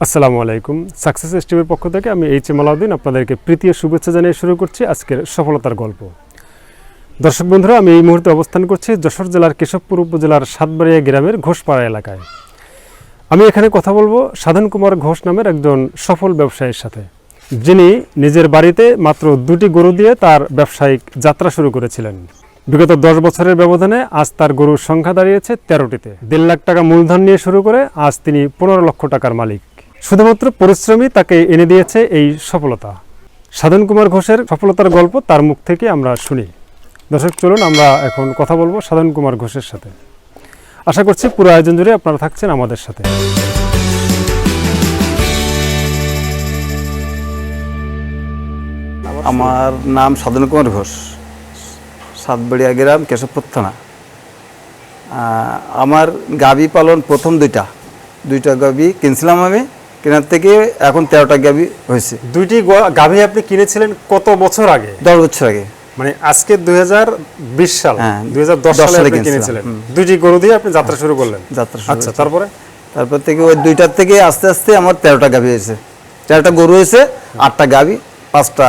আসসালামু আলাইকুম। সাকসেস টিমের পক্ষ থেকে আমি এইচট আপনাদেরকে প্রীতি ও শুভেচ্ছা জানিয়ে শুরু করছি আজকের সফলতার গল্প। দর্শক বন্ধুরা, আমি এই মুহূর্তে অবস্থান করছি যশোর জেলার কেশবপুর উপজেলার সাতবাড়িয়া গ্রামের ঘোষপাড়া এলাকায়। আমি এখানে কথা বলবো সাধন কুমার ঘোষ নামের একজন সফল ব্যবসায়ীর সাথে, যিনি নিজের বাড়িতে মাত্র 2টি গরু দিয়ে তার ব্যবসায়িক যাত্রা শুরু করেছিলেন। বিগত 10 বছরের ব্যবধানে আজ তার গরুর সংখ্যা দাঁড়িয়েছে 13টিতে। 1.5 লাখ টাকা মূলধন নিয়ে শুরু করে আজ তিনি 15 লক্ষ টাকার মালিক। শুধুমাত্র পরিশ্রমই তাকে এনে দিয়েছে এই সফলতা। সাধন কুমার ঘোষের সফলতার গল্প তার মুখ থেকে আমরা শুনি। দর্শক, চলুন আমরা এখন কথা বলবো সাধন কুমার ঘোষের সাথে। আশা করছি পুরো আয়োজন জুড়ে আপনারা থাকছেন আমাদের সাথে। আমার নাম সাধন কুমার ঘোষ, সাতবাড়িয়া গ্রাম, কেশবপুর থানা। আমার গাভী পালন প্রথম দুইটা গাভী কিনছিলাম আমি। কেনার থেকে এখন 13টা গাভী হয়েছে। 2টি গাভী আপনি কিনেছিলেন কত বছর আগে? 10 বছর আগে। মানে আজকে 2020 সাল, হ্যাঁ, 2010 সালে আপনি কিনেছিলেন। 2টি গরু দিয়ে আপনি যাত্রা শুরু করলেন। আচ্ছা, তারপর থেকে ওই 2টার থেকে আস্তে আস্তে আমার 13টা গাভী হয়েছে। 13টা গরু হয়েছে, 8টা গাভী, 5টা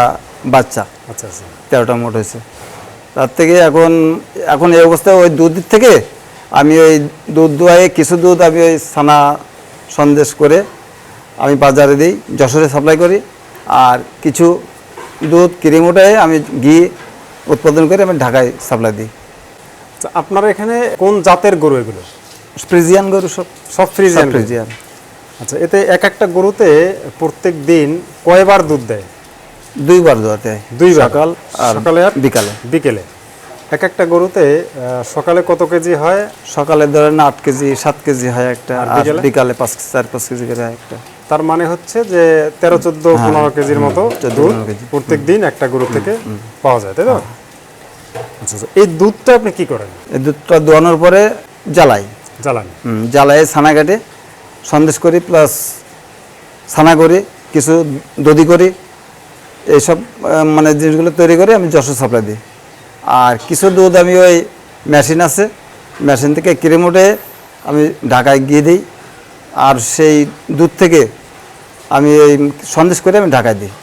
বাচ্চা। আচ্ছা আচ্ছা, 13টা মোট হয়েছে। তার থেকে এখন এই অবস্থায় ওই দুধের থেকে আমি ওই দুধ দোয়াই কিছু দুধ আমি ওই ছানা সন্দেশ করে আমি বাজারে দিই, যশোরে সাপ্লাই করি। আর কিছু দুধ ক্রিম ওঠায় আমি ঘি উৎপাদন করে আমি ঢাকায় সাপ্লাই দিই। আপনার এখানে কোন জাতের গরু এগুলো? ফ্রিজিয়ান গরু, সব ফ্রিজিয়ান। আচ্ছা, এতে এক একটা গরুতে প্রত্যেক দিন কয়বার দুধ দেয়? 2বার দুধ দেয়, 2বার, সকালে আর বিকেলে। এক একটা গরুতে সকালে কত কেজি হয়? সকালে ধরেন 8 কেজি 7 কেজি হয় একটা, আর বিকালে 4-5 কেজি করে হয় একটা। তার মানে হচ্ছে যে 13-14-15 কেজির মতো দুধ প্রত্যেক দিন একটা গরু থেকে পাওয়া যায়, তাই তো? আচ্ছা, এই দুধটা আপনি কি করেন? এই দুধটা দোয়ানোর পরে জ্বালায় ছানা কাটে সন্দেশ করি, প্লাস ছানা করি, কিছু দধি করি, এইসব মানে জিনিসগুলো তৈরি করে আমি যশোর সাপ্লাই দিই। আর কিছু দুধ আমি ওই মেশিন আছে, মেশিন থেকে ক্রিম উঠে আমি ঢাকায় গিয়ে দিই। আর সেই দুধ থেকে আমি এই সন্দেশ করে আমি ঢাকায় দিই।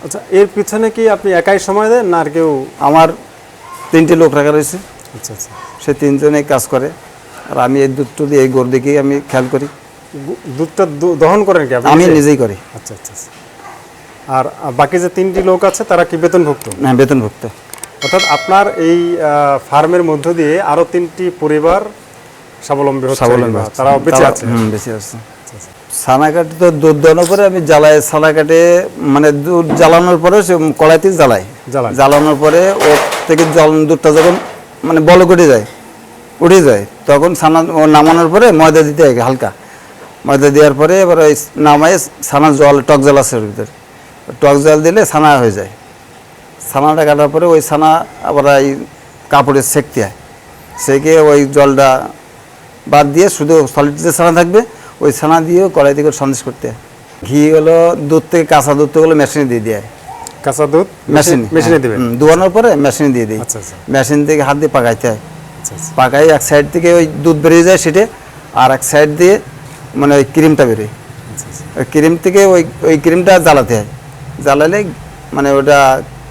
আচ্ছা, এর পিছনে কি আপনি একাই সময় দেন না আর কেউ? আমার 3টে লোক রাখা রয়েছে। আচ্ছা আচ্ছা, সে 3জনেই কাজ করে। আর আমি এই দুধটা দিয়ে এই গরু দিকেই আমি খেয়াল করি। দুধটা দহন করেন কি আপনি? আমি নিজেই করি। আচ্ছা আচ্ছা। আর বাকি যে 3টি লোক আছে তারা কি বেতনভুক্ত? হ্যাঁ, বেতনভুক্ত। অর্থাৎ আপনার এই ফার্মের মধ্য দিয়ে আরো 3টি পরিবার স্বাবলম্বী হচ্ছে, তারাও বেঁচে আছে। বেঁচে আছে। ছানা কাটে তো দুধ দোয়ানোর পরে আমি জ্বালাই, ছানা কাটে মানে দুধ জ্বালানোর পরে সে কড়াইতে জ্বালানোর পরে ও থেকে দুধটা যখন মানে বলক উঠে যায় তখন ছানা নামানোর পরে ময়দা দিতে হয়, হালকা ময়দা দেওয়ার পরে এবার ওই নামায় ছানা টক জল আছে ওর ভিতরে, টক জল দিলে ছানা হয়ে যায়। ছানাটা কাটার পরে ওই ছানা আবার এই কাপড়ে সেঁকতে হয়, সেঁকে ওই জলটা বাদ দিয়ে শুধু সলিড যে ছানা থাকবে ওই ছানা দিয়েও কড়াই থেকে সন্দেশ করতে হয়। ঘি হলো দুধ থেকে কাঁচা দুধ হলো মেশিনে দিয়ে দেয়। কাঁচা দুধ মেশিনে দিবেন, দোয়ানোর পরে মেশিনে দিয়ে দিই। মেশিন থেকে হাত দিয়ে পাকাইতে হয়। পাকাই এক সাইড থেকে ওই দুধ বেরিয়ে যায় সেটে, আর এক সাইড দিয়ে মানে ওই ক্রিমটা বেরোয়। ওই ক্রিম থেকে ওই ক্রিমটা জ্বালাতে হয়। জ্বালালে মানে ওটা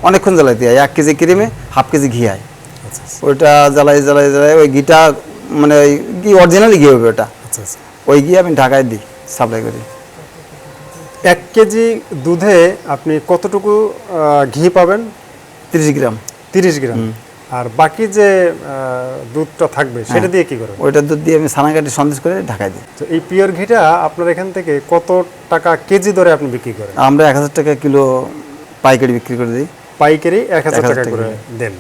অনেকক্ষণ জ্বালাতে হয়। 1 কেজি ক্রিমে 1/2 কেজি ঘি হয়। ওইটা জ্বালাই ওই ঘিটা মানে ওই ঘি অরিজিনালি ঘি হবে ওটা। ওই ঘি আমি ঢাকায় দিই, সাপ্লাই করি। 1 কেজি দুধে আপনি কতটুকু ঘি পাবেন? 30 গ্রাম। 30 গ্রাম। আর বাকি যে দুধটা থাকবে সেটা দিয়ে কি করেন? ওইটা দুধ দিয়ে আমি ছানা কাটি সন্দেশ করে ঢাকায় দিই। তো এই পিওর ঘিটা আপনার এখান থেকে কত টাকা কেজি দরে আপনি বিক্রি করেন? আমরা 1000 টাকা কিলো পাইকারি বিক্রি করে দিই। পাইকারি 1000 টাকা করে দেন।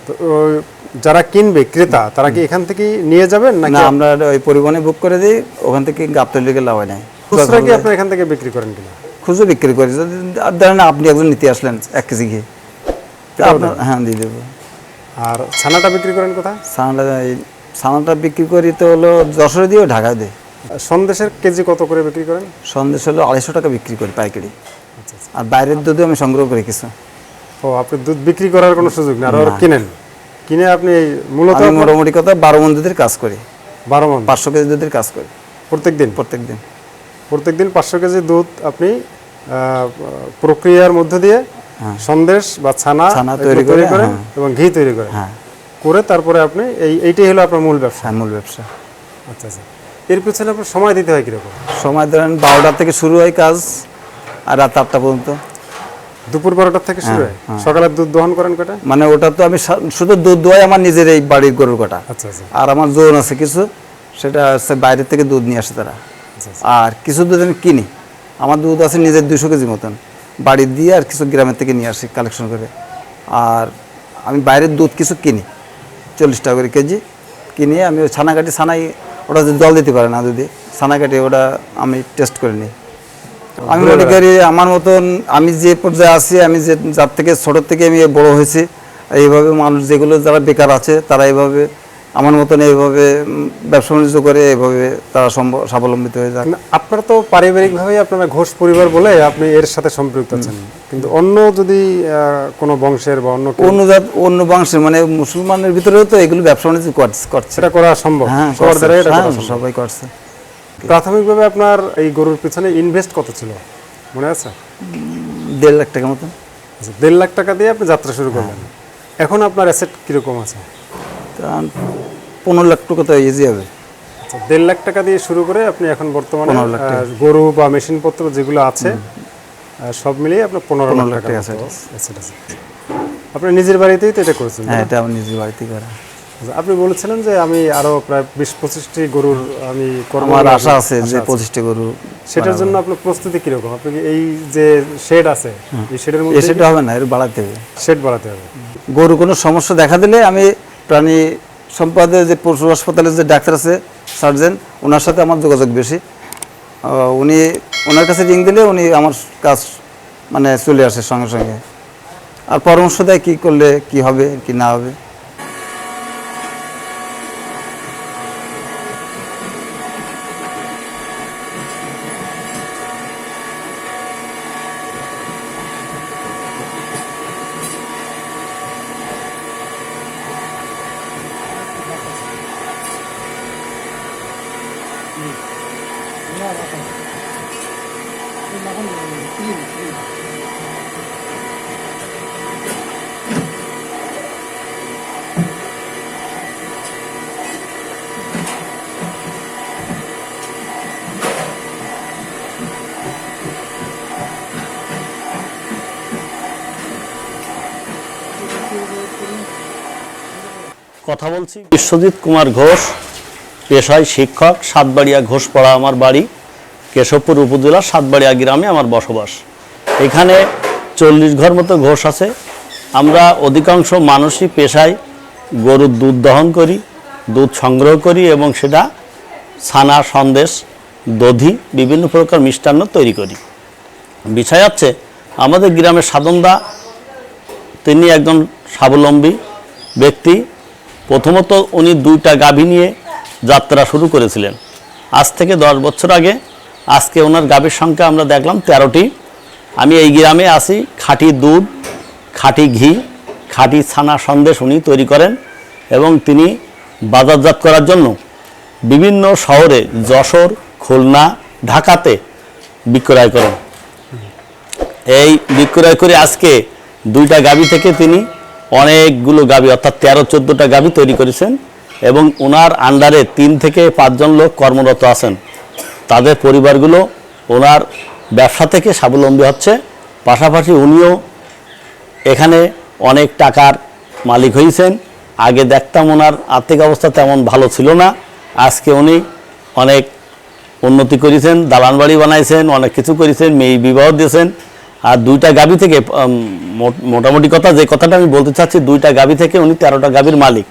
তো যারা কিনবে ক্রেতা তারা কি এখান থেকে নিয়ে যাবেন নাকি? না, আমরা ওই পরিবহনে বুক করে দিই, ওখান থেকে গাবতলী থেকে লাভ নাই। খুচরা কি আপনি এখান থেকে বিক্রি করেন কিনা? খুচরো বিক্রি করি। ধরেন আপনি একজন নিতে আসলেন 1 কেজি ঘি, হ্যাঁ দিয়ে দেবো। আর ছানাটা বিক্রি করেন কোথায়? ছানাটা বিক্রি করি তো হলো যশোরে দিয়েও ঢাকায় দিই। সন্দেশের কেজি কত করে বিক্রি করেন? সন্দেশ হলো 250 টাকা বিক্রি করি পাইকারি। আর বাইরের দুধও আমি সংগ্রহ করি কিছু। ও, আপনি দুধ বিক্রি করার কোনো সুযোগ নেই, আর কিনেন? কিনে আপনি মূলত মোটামুটি কথা 12 মণ দুধের কাজ করি। 12 মণ 500 কেজি দুধের কাজ করি প্রত্যেক দিন। প্রত্যেকদিন 500 কেজি দুধ আপনি প্রক্রিয়ার মধ্য দিয়ে সন্দেশ বা ছানা তৈরি করে এবং ঘি তৈরি করে করে তারপরে আপনি এইটাই হলো আপনার মূল ব্যবসা। মূল ব্যবসা। আচ্ছা আচ্ছা, এর পিছনে আপনার সময় দিতে হয় কিরকম? সময় ধরেন 12টা থেকে শুরু হয় কাজ আর রাত 8টা পর্যন্ত। দুপুর 12টা থেকে শুরু হয়। সকালে দুধ দহন করেন কটা? মানে ওটা তো আমি শুধু দুধ দোয়াই আমার নিজের এই বাড়ির গরুর কটা। আচ্ছা আচ্ছা। আর আমার জোন আছে কিছু, সেটা হচ্ছে বাইরে থেকে দুধ নিয়ে আসে তারা। আর কিছু দুধ আমি কিনি, আমার দুধ আছে নিজের 200 কেজি মতন বাড়ি দিয়ে, আর কিছু গ্রামের থেকে নিয়ে আসি কালেকশন করে। আর আমি বাইরের দুধ কিছু কিনি 40 টাকা করে কেজি কিনে আমি ওই ছানা কাটি, ছানাই ওটা জল দিতে পারে না, যদি ছানা কাটি ওটা আমি টেস্ট করে নিই। আমি মনে করি আমার মতন আমি যে পর্যায়ে আছি, আমি যে যার থেকে ছোট থেকে আমি বড় হয়েছি, এইভাবে মানুষ যেগুলো যারা বেকার আছে তারা এইভাবে আমার মতন এইভাবে ব্যবসা বাণিজ্য করে এইভাবে তারা স্বাবলম্বিত হয়ে যায়। আপনারা তো পারিবারিকভাবেই আপনারা ঘোষ পরিবার বলে আপনি এর সাথে সম্পৃক্ত আছেন, কিন্তু অন্য যদি কোনো বংশের বা অন্য বংশের মানে মুসলমানের ভিতরেও তো এগুলো ব্যবসা বাণিজ্য করছে, সেটা করা সম্ভব। সবার দ্বারা এটা সবাই করছে। প্রাথমিকভাবে আপনার এই গরুর পিছনে ইনভেস্ট কত ছিল মনে আছে? 1.5 লাখ টাকা মতো। 1.5 লাখ টাকা দিয়ে আপনি যাত্রা শুরু করলেন। এখন আপনার অ্যাসেট কিরকম আছে? 15 লাখ টাকা তো ইজি হবে। আচ্ছা, 1.5 লাখ টাকা দিয়ে শুরু করে আপনি এখন বর্তমানে গরু বা মেশিনপত্র যেগুলো আছে সব মিলিয়ে আপনার 15 লাখ টাকা অ্যাসেট আছে। আপনি নিজের বাড়িতেই তো এটা করেছেন? হ্যাঁ, এটা আমি নিজের বাড়িতেই করা। আপনি বলেছিলেন যে আমি আরো প্রায় 20-25টি গরুর আমি আমার আশা আছে যে 25টি গরু। সেটার জন্য আপনার প্রস্তুতি কিরকম? আপনি এই যে শেড আছে এই শেডের মধ্যে শেড হবে না, এর বাড়াতে হবে, শেড বাড়াতে হবে। গরু কোনো সমস্যা দেখা দিলে আমি প্রাণী সম্পদে যে পশু হাসপাতালে যে ডাক্তার আছে সার্জন, ওনার সাথে আমার যোগাযোগ বেশি। উনি ওনার কাছে রিং দিলে উনি আমার কাজ মানে চলে আসে সঙ্গে সঙ্গে, আর পরামর্শ দেয় কী করলে কি হবে কি না হবে। কথা বলছি বিশ্বজিৎ কুমার ঘোষ, পেশায় শিক্ষক, সাতবাড়িয়া ঘোষপাড়া আমার বাড়ি, কেশবপুর উপজেলার সাতবাড়িয়া গ্রামে আমার বসবাস। এখানে 40 ঘর মতো ঘোষ আছে। আমরা অধিকাংশ মানুষই পেশায় গরুর দুধ দহন করি, দুধ সংগ্রহ করি এবং সেটা ছানা, সন্দেশ, দধি, বিভিন্ন প্রকার মিষ্টান্ন তৈরি করি। বিষয় হচ্ছে আমাদের গ্রামের সাধনদা, তিনি একজন স্বাবলম্বী ব্যক্তি। প্রথমত উনি 2টা গাভী নিয়ে যাত্রা শুরু করেছিলেন আজ থেকে 10 বছর আগে। আজকে ওনার গাভীর সংখ্যা আমরা দেখলাম 13টি। আমি এই গ্রামে আসি, খাঁটি দুধ, খাঁটি ঘি, খাঁটি ছানা, সন্দেশ উনি তৈরি করেন এবং তিনি বাজারজাত করার জন্য বিভিন্ন শহরে, যশোর, খুলনা, ঢাকাতে বিক্রয় করেন। এই বিক্রয় করে আজকে 2টা গাভী থেকে তিনি অনেকগুলো গাভী অর্থাৎ 13-14টা গাভী তৈরি করেছেন এবং ওনার আন্ডারে 3 থেকে 5 জন লোক কর্মরত আছেন। তাদের পরিবারগুলো ওনার ব্যবসা থেকে স্বাবলম্বী হচ্ছে। পাশাপাশি উনিও এখানে অনেক টাকার মালিক হয়েছেন। আগে দেখতাম ওনার আর্থিক অবস্থা তেমন ভালো ছিল না, আজকে উনি অনেক উন্নতি করেছেন, দালান বাড়ি বানাইছেন, অনেক কিছু করেছেন, মেয়ে বিবাহ দিয়েছেন। আর 2টা গাভী থেকে মোটামুটি কথা যে কথাটা আমি বলতে চাচ্ছি, 2টা গাভী থেকে উনি 13টা গাভীর মালিক।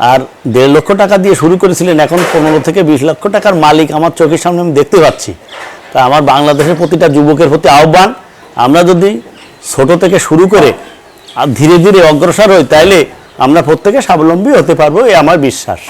আর 1.5 লক্ষ টাকা দিয়ে শুরু করেছিলেন, এখন 15 থেকে 20 লক্ষ টাকার মালিক আমার চোখের সামনে আমি দেখতে পাচ্ছি। তা আমার বাংলাদেশের প্রতিটা যুবকের প্রতি আহ্বান, আমরা যদি ছোট থেকে শুরু করে আর ধীরে ধীরে অগ্রসর হই, তাইলে আমরা প্রত্যেকে স্বাবলম্বী হতে পারবো, এই আমার বিশ্বাস।